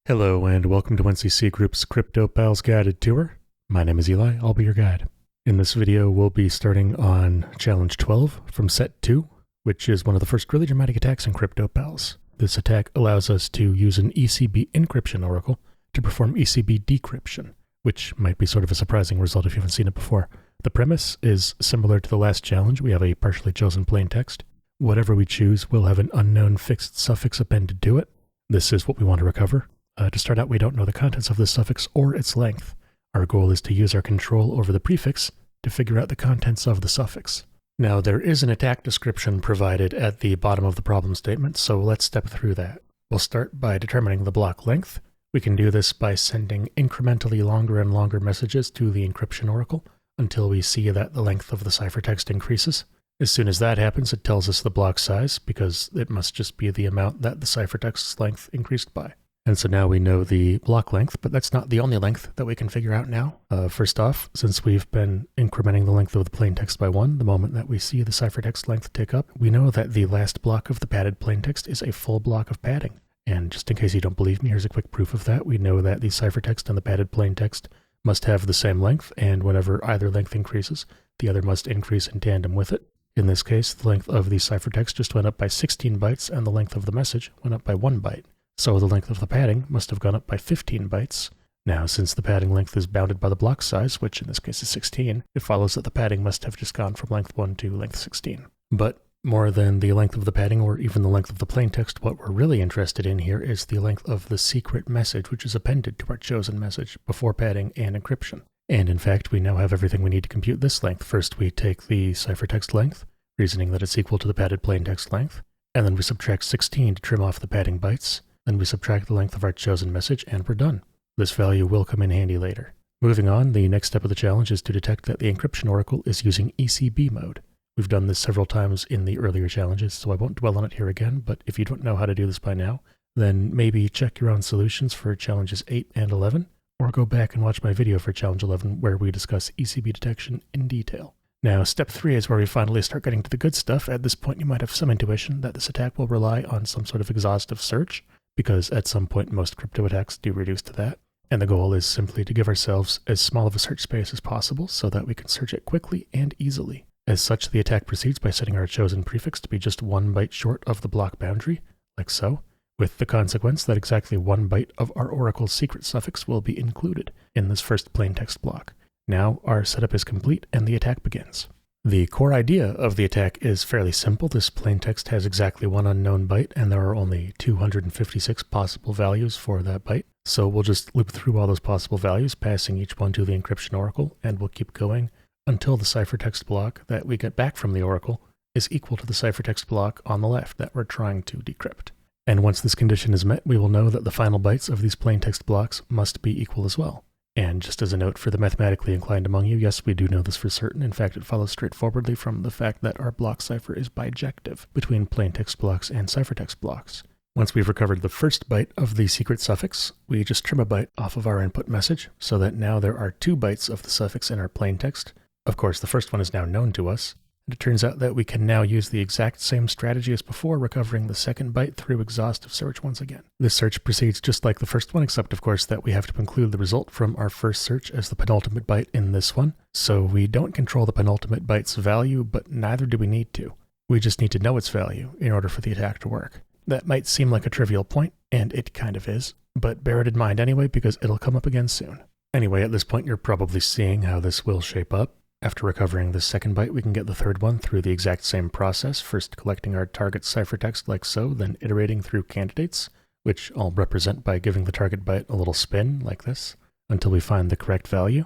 Hello and welcome to NCC Group's Cryptopals guided tour. My name is Eli, I'll be your guide. In this video we'll be starting on Challenge 12 from Set 2, which is one of the first really dramatic attacks in Cryptopals. This attack allows us to use an ECB encryption oracle to perform ECB decryption, which might be sort of a surprising result if you haven't seen it before. The premise is similar to the last challenge. We have a partially chosen plaintext. Whatever we choose will have an unknown fixed suffix appended to it. This is what we want to recover. To start out, we don't know the contents of this suffix or its length. Our goal is to use our control over the prefix to figure out the contents of the suffix. Now, there is an attack description provided at the bottom of the problem statement, so let's step through that. We'll start by determining the block length. We can do this by sending incrementally longer and longer messages to the encryption oracle until we see that the length of the ciphertext increases. As soon as that happens, it tells us the block size, because it must just be the amount that the ciphertext's length increased by. And so now we know the block length, but that's not the only length that we can figure out now. First off, since we've been incrementing the length of the plaintext by 1, the moment that we see the ciphertext length tick up, we know that the last block of the padded plaintext is a full block of padding. And just in case you don't believe me, here's a quick proof of that. We know that the ciphertext and the padded plaintext must have the same length, and whenever either length increases, the other must increase in tandem with it. In this case, the length of the ciphertext just went up by 16 bytes, and the length of the message went up by 1 byte. So the length of the padding must have gone up by 15 bytes. Now, since the padding length is bounded by the block size, which in this case is 16, it follows that the padding must have just gone from length 1 to length 16. But more than the length of the padding or even the length of the plaintext, what we're really interested in here is the length of the secret message which is appended to our chosen message before padding and encryption. And in fact, we now have everything we need to compute this length. First, we take the ciphertext length, reasoning that it's equal to the padded plaintext length, and then we subtract 16 to trim off the padding bytes. Then we subtract the length of our chosen message, and we're done. This value will come in handy later. Moving on, the next step of the challenge is to detect that the encryption oracle is using ECB mode. We've done this several times in the earlier challenges, so I won't dwell on it here again, but if you don't know how to do this by now, then maybe check your own solutions for challenges 8 and 11, or go back and watch my video for challenge 11 where we discuss ECB detection in detail. Now, step 3 is where we finally start getting to the good stuff. At this point, you might have some intuition that this attack will rely on some sort of exhaustive search, because at some point most crypto attacks do reduce to that. And the goal is simply to give ourselves as small of a search space as possible so that we can search it quickly and easily. As such, the attack proceeds by setting our chosen prefix to be just 1 byte short of the block boundary, like so, with the consequence that exactly 1 byte of our oracle's secret suffix will be included in this first plaintext block. Now our setup is complete and the attack begins. The core idea of the attack is fairly simple. This plaintext has exactly 1 unknown byte, and there are only 256 possible values for that byte. So we'll just loop through all those possible values, passing each one to the encryption oracle, and we'll keep going until the ciphertext block that we get back from the oracle is equal to the ciphertext block on the left that we're trying to decrypt. And once this condition is met, we will know that the final bytes of these plaintext blocks must be equal as well. And just as a note for the mathematically inclined among you, yes, we do know this for certain. In fact, it follows straightforwardly from the fact that our block cipher is bijective between plaintext blocks and ciphertext blocks. Once we've recovered the first byte of the secret suffix, we just trim a byte off of our input message so that now there are 2 bytes of the suffix in our plaintext. Of course, the first one is now known to us. And it turns out that we can now use the exact same strategy as before, recovering the second byte through exhaustive search once again. This search proceeds just like the first one, except of course that we have to include the result from our first search as the penultimate byte in this one. So we don't control the penultimate byte's value, but neither do we need to. We just need to know its value in order for the attack to work. That might seem like a trivial point, and it kind of is, but bear it in mind anyway because it'll come up again soon. Anyway, at this point you're probably seeing how this will shape up. After recovering the second byte, we can get the third one through the exact same process, first collecting our target ciphertext like so, then iterating through candidates, which I'll represent by giving the target byte a little spin, like this, until we find the correct value.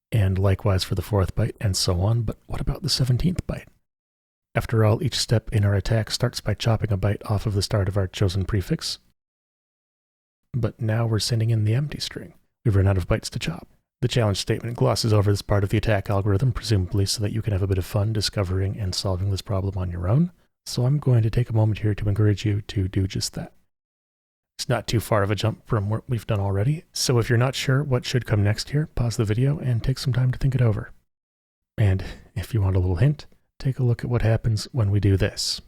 And likewise for the 4th byte, and so on, but what about the 17th byte? After all, each step in our attack starts by chopping a byte off of the start of our chosen prefix. But now we're sending in the empty string. We've run out of bytes to chop. The challenge statement glosses over this part of the attack algorithm, presumably so that you can have a bit of fun discovering and solving this problem on your own. So I'm going to take a moment here to encourage you to do just that. It's not too far of a jump from what we've done already, so if you're not sure what should come next here, pause the video and take some time to think it over. And if you want a little hint, take a look at what happens when we do this.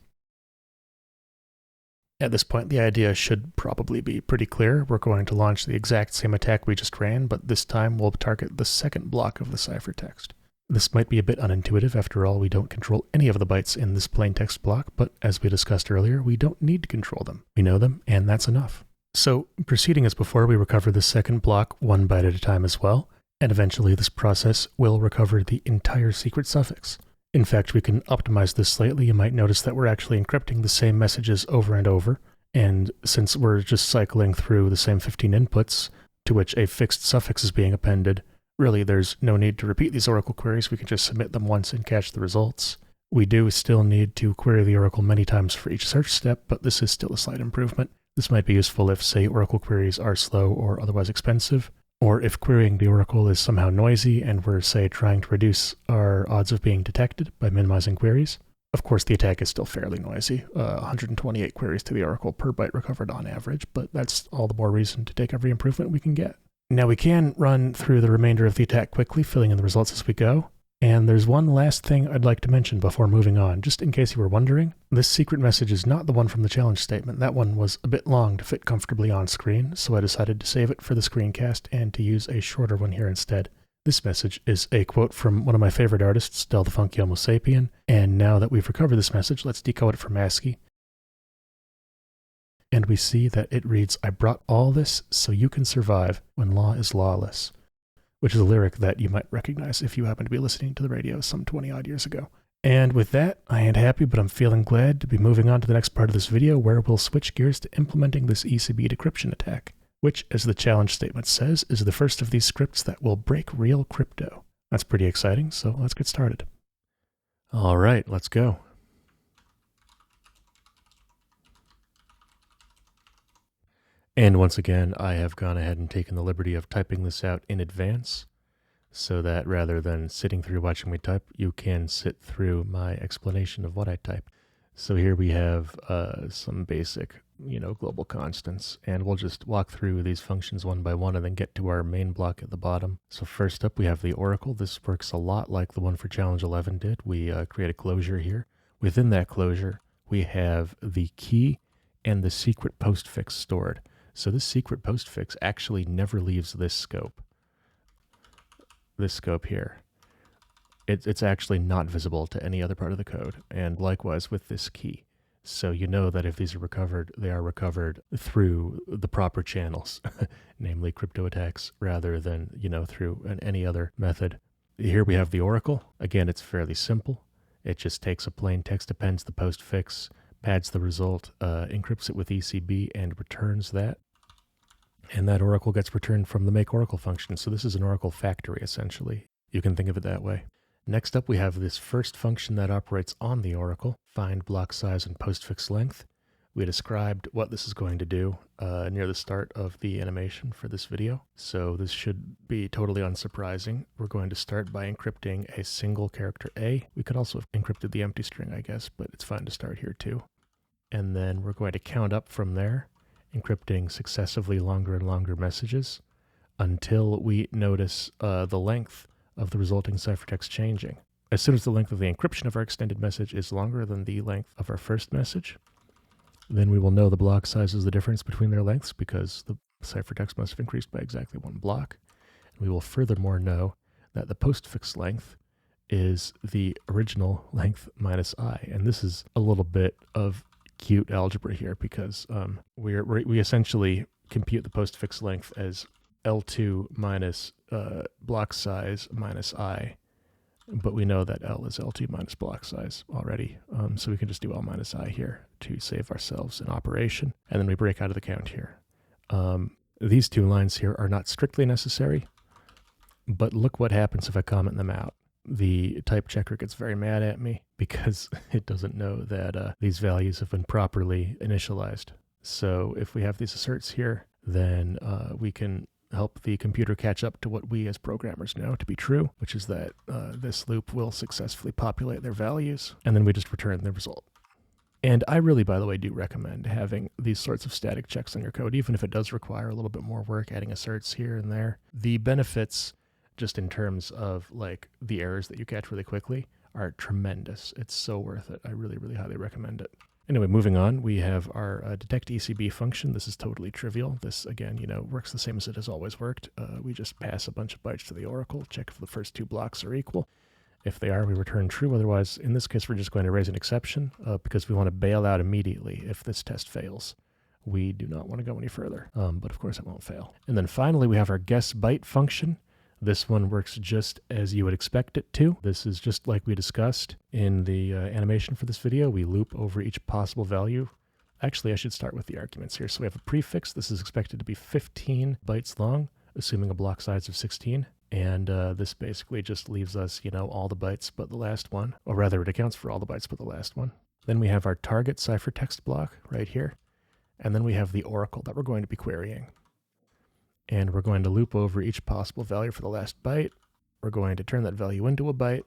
At this point, the idea should probably be pretty clear. We're going to launch the exact same attack we just ran, but this time we'll target the second block of the ciphertext. This might be a bit unintuitive. After all, we don't control any of the bytes in this plain text block, but as we discussed earlier, we don't need to control them. We know them, and that's enough. So, proceeding as before, we recover the second block one byte at a time as well, and eventually this process will recover the entire secret suffix. In fact, we can optimize this slightly. You might notice that we're actually encrypting the same messages over and over, and since we're just cycling through the same 15 inputs to which a fixed suffix is being appended, really there's no need to repeat these Oracle queries. We can just submit them once and catch the results. We do still need to query the Oracle many times for each search step, but this is still a slight improvement. This might be useful if, say, Oracle queries are slow or otherwise expensive, or if querying the Oracle is somehow noisy and we're, say, trying to reduce our odds of being detected by minimizing queries. Of course, the attack is still fairly noisy, 128 queries to the Oracle per byte recovered on average, but that's all the more reason to take every improvement we can get. Now we can run through the remainder of the attack quickly, filling in the results as we go. And there's one last thing I'd like to mention before moving on, just in case you were wondering. This secret message is not the one from the challenge statement. That one was a bit long to fit comfortably on screen, so I decided to save it for the screencast and to use a shorter one here instead. This message is a quote from one of my favorite artists, Del the Funky Homo Sapien, and now that we've recovered this message, let's decode it from ASCII. And we see that it reads, "I brought all this so you can survive when law is lawless," which is a lyric that you might recognize if you happen to be listening to the radio some 20-odd years ago. And with that, I ain't happy, but I'm feeling glad to be moving on to the next part of this video where we'll switch gears to implementing this ECB decryption attack, which, as the challenge statement says, is the first of these scripts that will break real crypto. That's pretty exciting, so let's get started. All right, let's go. And once again, I have gone ahead and taken the liberty of typing this out in advance so that rather than sitting through watching me type, you can sit through my explanation of what I typed. So here we have some basic, global constants, and we'll just walk through these functions one by one and then get to our main block at the bottom. So first up, we have the Oracle. This works a lot like the one for Challenge 11 did. We create a closure here. Within that closure, we have the key and the secret postfix stored. So this secret postfix actually never leaves this scope. This scope here. It's actually not visible to any other part of the code, and likewise with this key. So you know that if these are recovered, they are recovered through the proper channels, namely crypto attacks, rather than, through any other method. Here we have the Oracle. Again, it's fairly simple. It just takes a plain text, appends the postfix, pads the result, encrypts it with ECB, and returns that. And that Oracle gets returned from the make Oracle function. So this is an Oracle factory, essentially. You can think of it that way. Next up, we have this first function that operates on the Oracle, find block size and postfix length. We described what this is going to do near the start of the animation for this video. So this should be totally unsurprising. We're going to start by encrypting a single character A. We could also have encrypted the empty string, I guess, but it's fine to start here too. And then we're going to count up from there, encrypting successively longer and longer messages until we notice the length of the resulting ciphertext changing. As soon as the length of the encryption of our extended message is longer than the length of our first message, then we will know the block size is the difference between their lengths because the ciphertext must have increased by exactly one block. And we will furthermore know that the postfix length is the original length minus I. And this is a little bit of cute algebra here because we essentially compute the postfix length as L2 minus block size minus I, but we know that L is L2 minus block size already, so we can just do L minus I here to save ourselves an operation, and then we break out of the count here. These two lines here are not strictly necessary, but look what happens if I comment them out. The type checker gets very mad at me because it doesn't know that these values have been properly initialized. So if we have these asserts here, then we can help the computer catch up to what we as programmers know to be true, which is that this loop will successfully populate their values, and then we just return the result. And I really, by the way, do recommend having these sorts of static checks on your code, even if it does require a little bit more work, adding asserts here and there. The benefits, just in terms of like the errors that you catch really quickly, are tremendous. It's so worth it. I really, really highly recommend it. Anyway, moving on, we have our detect ECB function. This is totally trivial. This, again, works the same as it has always worked. We just pass a bunch of bytes to the oracle, check if the first two blocks are equal. If they are, we return true. Otherwise, in this case, we're just going to raise an exception because we want to bail out immediately if this test fails. We do not want to go any further, but of course it won't fail. And then finally, we have our guess byte function. This one works just as you would expect it to. This is just like we discussed in the animation for this video. We loop over each possible value. Actually, I should start with the arguments here. So we have a prefix. This is expected to be 15 bytes long, assuming a block size of 16. And this basically just leaves us, all the bytes but the last one. Or rather, it accounts for all the bytes but the last one. Then we have our target ciphertext block right here. And then we have the oracle that we're going to be querying. And we're going to loop over each possible value for the last byte. We're going to turn that value into a byte,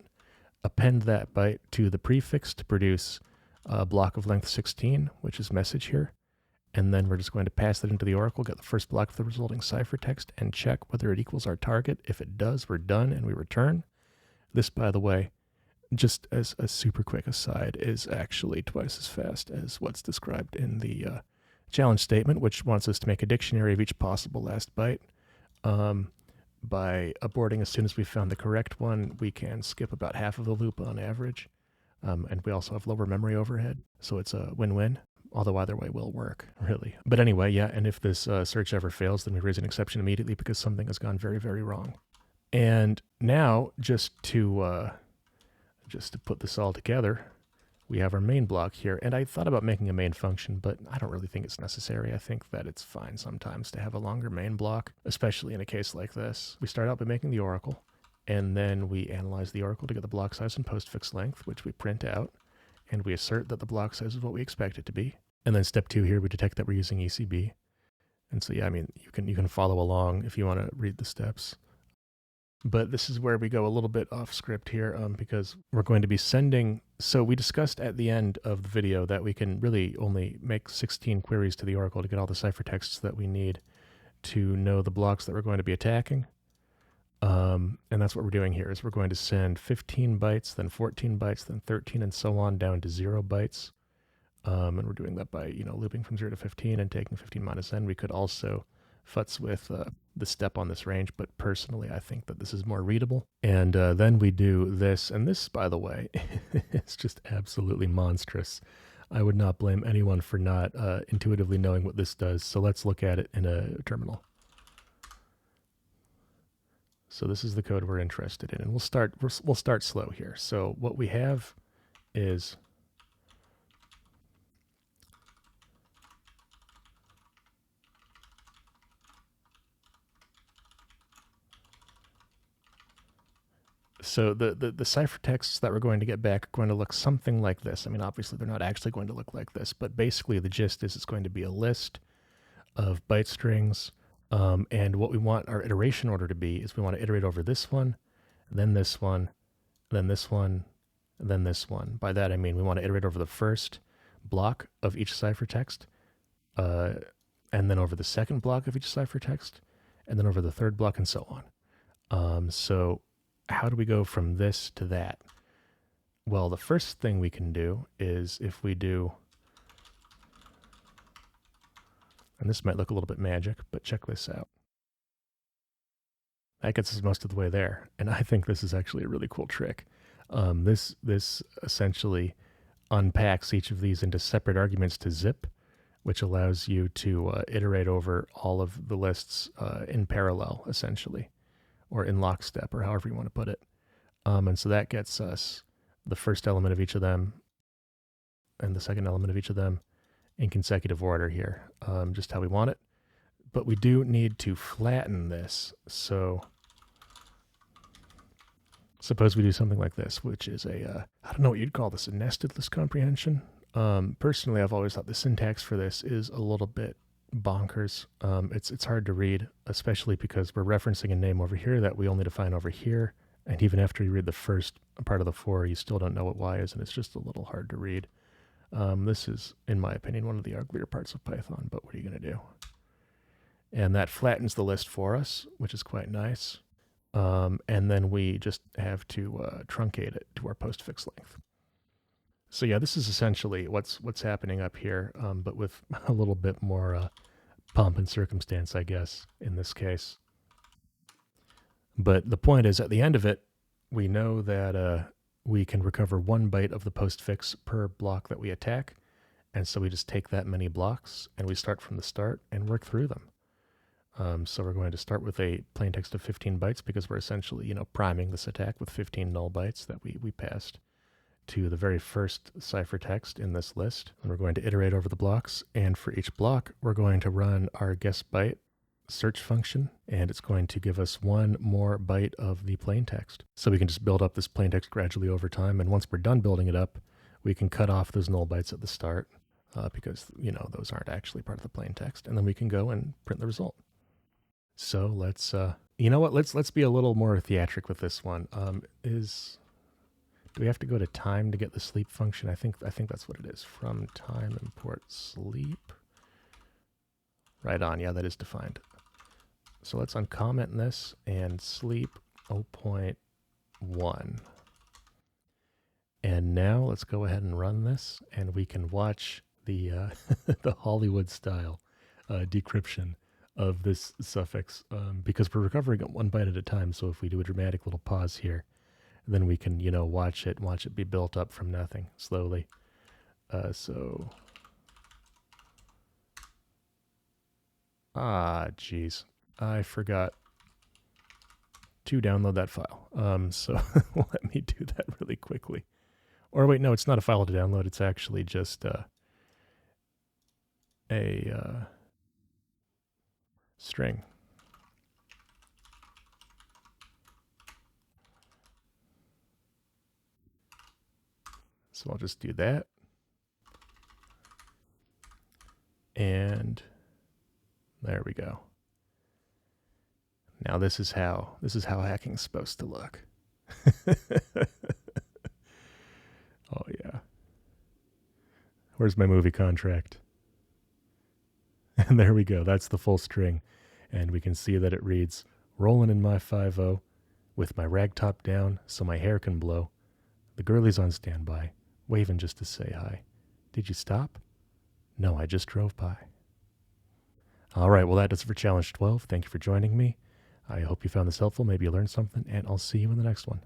append that byte to the prefix to produce a block of length 16, which is message here. And then we're just going to pass that into the oracle, get the first block of the resulting ciphertext, and check whether it equals our target. If it does, we're done, and we return. This, by the way, just as a super quick aside, is actually twice as fast as what's described in the challenge statement, which wants us to make a dictionary of each possible last byte. By aborting as soon as we found the correct one, we can skip about half of the loop on average. And we also have lower memory overhead, so it's a win-win. Although either way will work, really. But anyway, yeah, and if this search ever fails, then we raise an exception immediately because something has gone very, very wrong. And now, just to put this all together, we have our main block here, and I thought about making a main function, but I don't really think it's necessary. I think that it's fine sometimes to have a longer main block, especially in a case like this. We start out by making the oracle, and then we analyze the oracle to get the block size and postfix length, which we print out, and we assert that the block size is what we expect it to be. And then step 2 here, we detect that we're using ECB. And so, yeah, I mean, you can follow along if you want to read the steps. But this is where we go a little bit off script here because we're going to be sending... So we discussed at the end of the video that we can really only make 16 queries to the oracle to get all the ciphertexts that we need to know the blocks that we're going to be attacking. And that's what we're doing here, is we're going to send 15 bytes, then 14 bytes, then 13, and so on down to 0 bytes. And we're doing that by, looping from 0 to 15 and taking 15 minus n. We could also futz with the step on this range, but personally I think that this is more readable. And then we do this, and this, by the way, is just absolutely monstrous. I would not blame anyone for not intuitively knowing what this does, so let's look at it in a terminal. So this is the code we're interested in, and we'll start slow here. So what we have is so the ciphertexts that we're going to get back are going to look something like this. I mean, obviously they're not actually going to look like this, but basically the gist is it's going to be a list of byte strings. And what we want our iteration order to be is we want to iterate over this one, then this one, then this one, then this one. By that I mean we want to iterate over the first block of each ciphertext, and then over the second block of each ciphertext, and then over the third block, and so on. So how do we go from this to that? Well, the first thing we can do is if we do... And this might look a little bit magic, but check this out. That gets us most of the way there, and I think this is actually a really cool trick. This essentially unpacks each of these into separate arguments to zip, which allows you to iterate over all of the lists in parallel, essentially, or in lockstep, or however you want to put it. And so that gets us the first element of each of them and the second element of each of them in consecutive order here, just how we want it. But we do need to flatten this. So suppose we do something like this, which is a, I don't know what you'd call this, a nested list comprehension. Personally, I've always thought the syntax for this is a little bit bonkers. It's hard to read, especially because we're referencing a name over here that we only define over here. And even after you read the first part of the for, you still don't know what y is, and it's just a little hard to read. This is, in my opinion, one of the uglier parts of Python, but what are you going to do? And that flattens the list for us, which is quite nice. And then we just have to truncate it to our postfix length. So yeah, this is essentially what's happening up here, but with a little bit more pomp and circumstance, I guess, in this case. But the point is, at the end of it, we know that we can recover 1 byte of the postfix per block that we attack, and so we just take that many blocks, and we start from the start and work through them. So we're going to start with a plaintext of 15 bytes because we're essentially, priming this attack with 15 null bytes that we passed to the very first ciphertext in this list. And we're going to iterate over the blocks, and for each block, we're going to run our guess byte search function, and it's going to give us 1 more byte of the plaintext. So we can just build up this plaintext gradually over time, and once we're done building it up, we can cut off those null bytes at the start because, those aren't actually part of the plaintext, and then we can go and print the result. So let's, let's be a little more theatric with this one. Do we have to go to time to get the sleep function? I think that's what it is. From time import sleep. Right on, yeah, that is defined. So let's uncomment this and sleep 0.1. And now let's go ahead and run this, and we can watch the the Hollywood style decryption of this suffix because we're recovering it 1 byte at a time. So if we do a dramatic little pause here, then we can, watch it be built up from nothing slowly. Geez, I forgot to download that file. So let me do that really quickly. Or wait, no, it's not a file to download. It's actually just a string. So I'll just do that. And there we go. Now this is how hacking's supposed to look. Oh yeah. Where's my movie contract? And there we go. That's the full string. And we can see that it reads, "Rollin' in my 5-0 with my rag top down so my hair can blow. The girlie's on standby, waving just to say hi. Did you stop? No, I just drove by." All right, well, that does it for Challenge 12. Thank you for joining me. I hope you found this helpful. Maybe you learned something, and I'll see you in the next one.